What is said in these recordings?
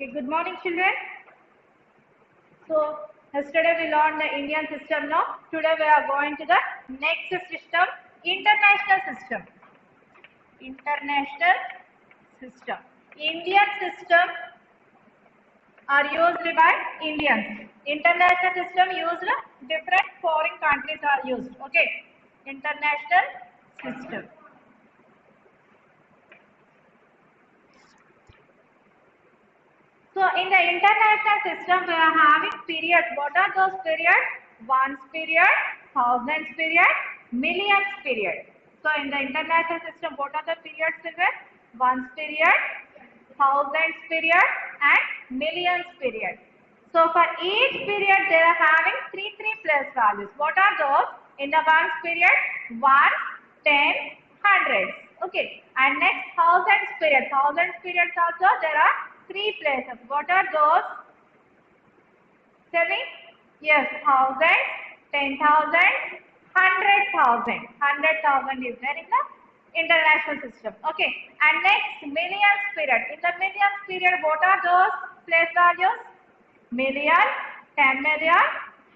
Okay, good morning, children. So, yesterday we learned the Indian system. Now, today we are going to the next system, international system. International system. Indian system are used by Indians. International system used different foreign countries are used. Okay, international system. So in the international system, we are having periods. What are those periods? Ones period, thousands period, millions period. So in the international system, what are the periods? Ones period, thousands period, and millions period. So for each period, they are having three place values. What are those? In the ones period, 1, 10, hundreds. Okay. And next thousands period. Thousands periods also there are three places. What are those? Tell me. Yes, thousand, 10,000, 100,000. 100,000 is there in the international system. Okay. And next millions period. In the millions period, what are those place values? Million, 10 million,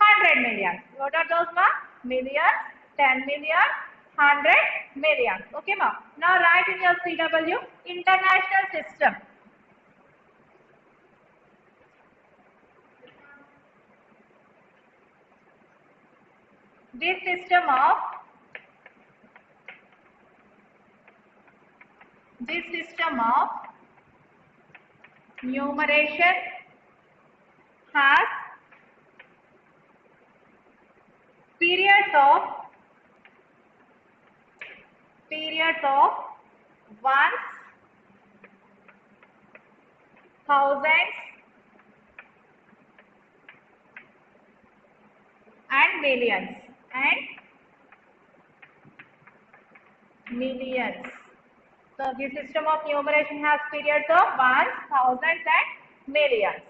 100 million. What are those, ma? Million, 10 million, 100 million. Okay, ma. Now write in your CW, international system. This system of numeration has periods of ones, thousands, and millions So the system of numeration has periods of ones, thousands, and millions.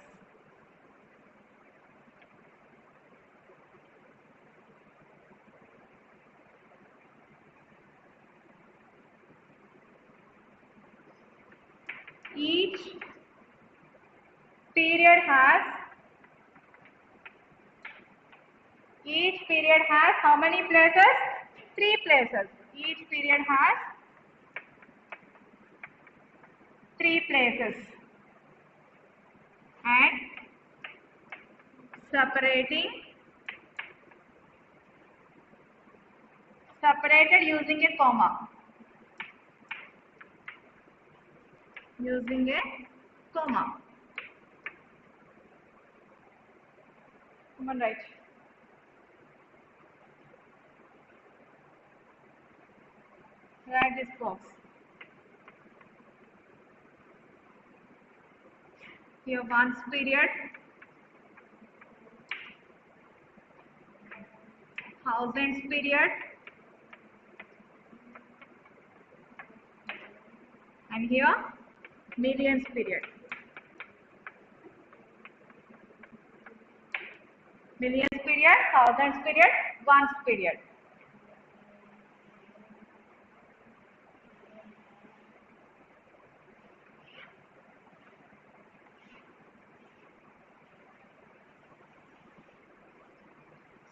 Each period has how many places? 3 places. Each period has 3 places. And separated using a comma. Come on, write. Write this box. Here ones period, thousands period, and here millions period. Millions period, thousands period, ones period.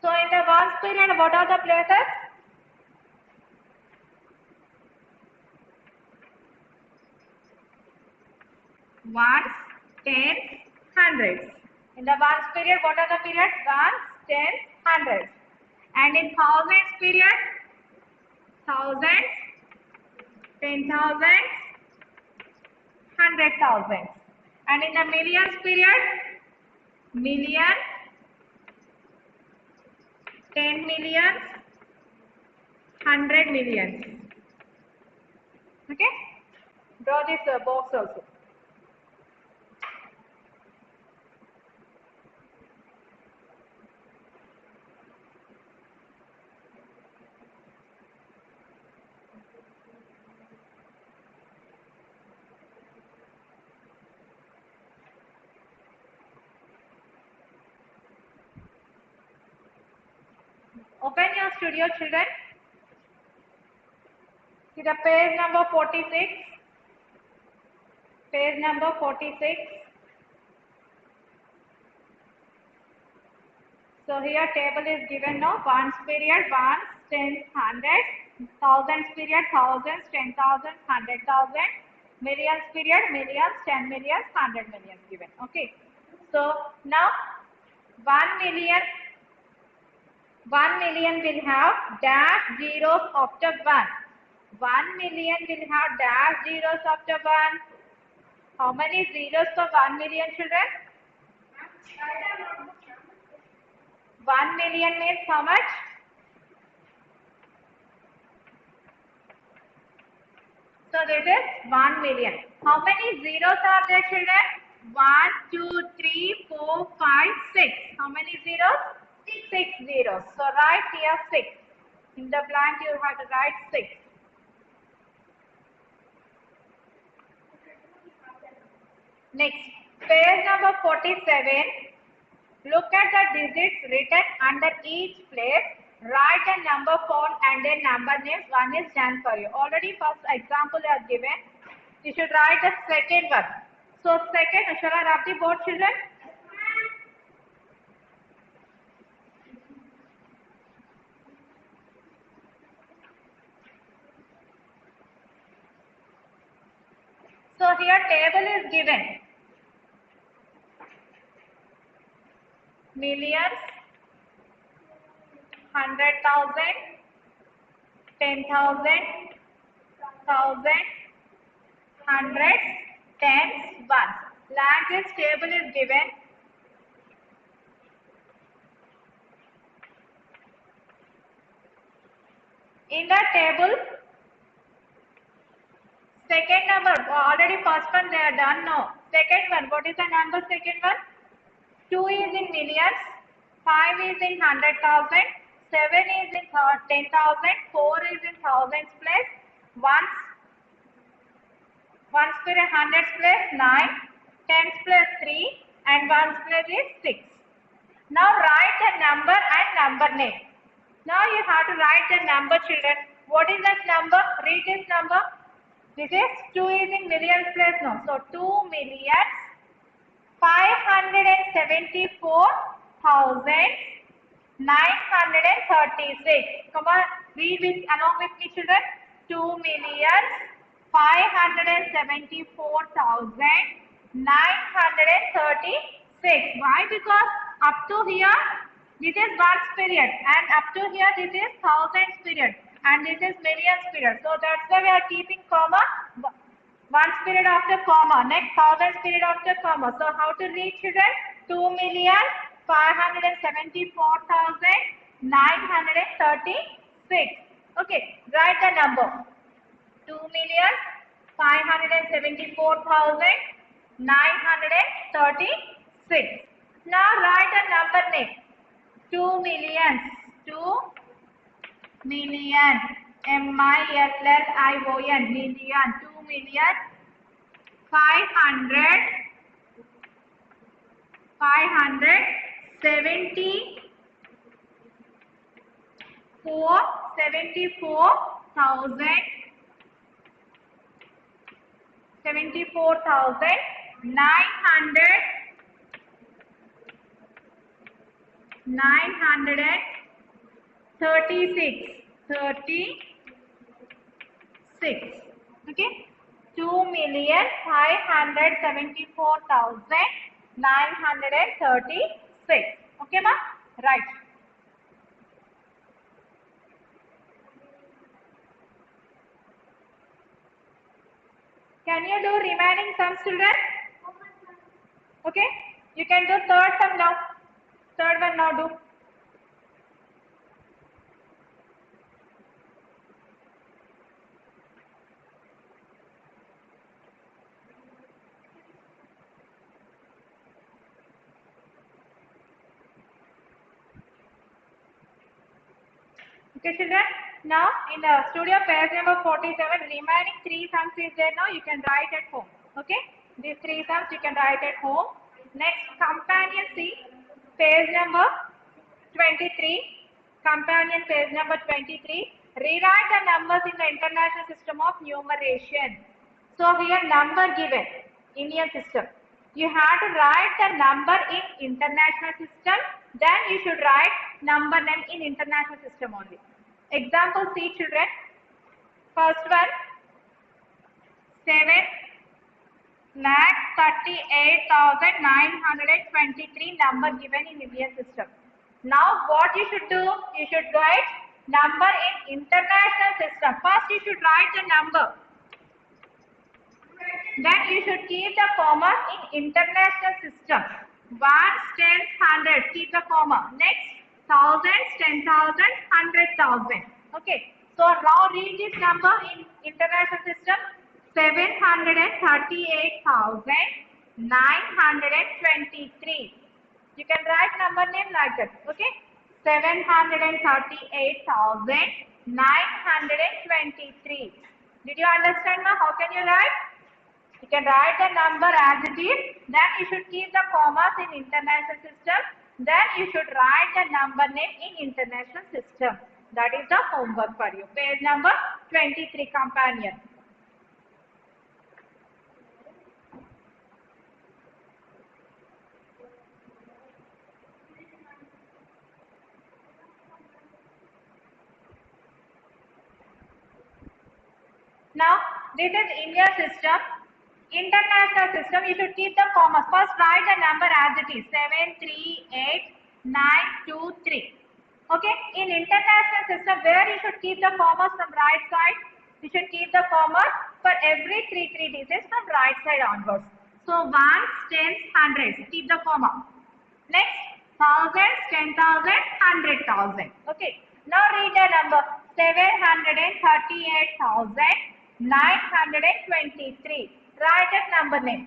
So in the ones period, what are the places? Ones, tens, hundreds. In the ones period, what are the periods? Ones, tens, hundreds. And in thousands period, thousands, 10,000, 100,000. And in the millions period, million, 10 million, 100 millions. Okay? Draw this box also. Open your studio, children. See the page number 46. Page number 46. So here table is given now. Ones period, ones, tens, hundreds, thousands period, thousands, 10,000, 100,000, millions period, millions, 10 millions, 100 millions given. Okay. So now 1 million, 1 million will have dash zeros after 1. 1 million will have dash zeros after 1. How many zeros for 1 million, children? 1 million means how much? So this is 1 million. How many zeros are there, children? 1, 2, 3, 4, 5, 6. How many zeros? 6 zeros. So write here 6. In the blank you have to write 6. Next, page number 47. Look at the digits written under each place. Write a number phone and a number name. One is done for you. Already first example you are given. You should write the second one. So second, shall I rub the board, children? So here table is given. Millions, 100,000, 10,000, thousand, hundreds, tens, ones. Language table is given. In the table, second number, already first one they are done now. Second one, what is the number second one? 2 is in millions, 5 is in 100,000, 7 is in 10,000, 4 is in thousands place, ones place, hundreds place 9, tens place 3 and ones place is 6. Now write the number and number name. Now you have to write the number, children. What is that number? Read this number. This is 2 is in millions place now. So 2 millions 574,936. Come on, read with along with me, children. 2,574,936. Why? Because up to here this is ones period, and up to here this is thousands period, and this is millions period. So that's why we are keeping comma. Ones period after comma, next thousands period after comma. So how to read, children? 2,574,936. Okay, write the number. 2,574,936. Now write a number name. 2 millions. 2 million. million. Million. 2 million. 936. Okay. 2,574,936. Okay, ma? Right. Can you do remaining sums, children? Okay. You can do third sum now. Third one now do. Okay, children. Now in the studio page number 47, remaining 3 sums is there now. You can write at home. Okay. These 3 sums you can write at home. Next, companion C, page number 23. Companion page number 23. Rewrite the numbers in the International System of Numeration. So here number given, Indian system. You have to write the number in international system, then you should write number name in international system only. Example, see children. First one, 7,38,923 number given in Indian system. Now what you should do? You should write number in international system. First you should write the number. Then you should keep the commas in international system. Ones, tens, hundreds, keep the comma. Next, thousands, 10,000, 100,000. Okay. So now read this number in international system. 738,923. You can write number name like that. Okay. 738,923. Did you understand now? How can you write? You can write the number as it is, then you should keep the commas in international system, then you should write the number name in international system. That is the homework for you. Page number 23, companion. Now, this is India system. International system, you should keep the commas. First, write the number as it is, 738,923. Okay, in international system, where you should keep the commas from right side, you should keep the commas for every three digits from right side onwards. So, ones, tens, hundreds, keep the comma. Next, thousands, 10,000, 100,000. Okay, now read the number 738,923. Write that number name.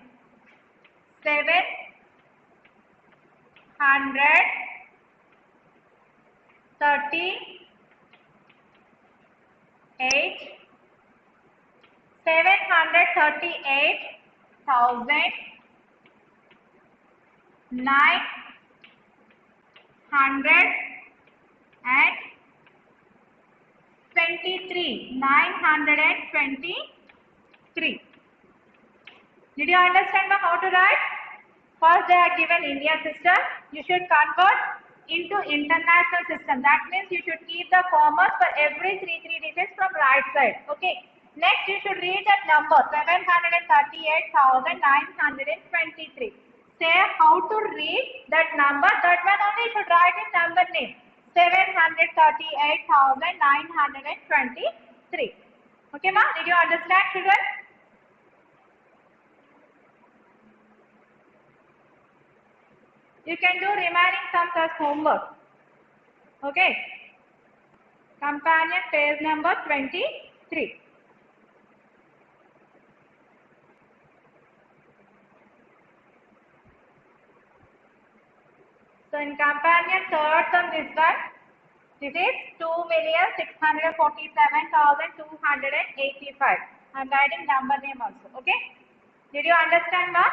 923. Did you understand how to write? First, they are given India system. You should convert into international system. That means you should keep the commas for every three digits from right side. Okay. Next, you should read that number 738,923. Say how to read that number. That one only you should write in number name. 738,923. Okay, ma? Did you understand, children? You can do remaining sums as homework. Okay. Companion, page number 23. So in companion, third sum this one. This is 2,647,285. I am writing number name also. Okay. Did you understand, ma?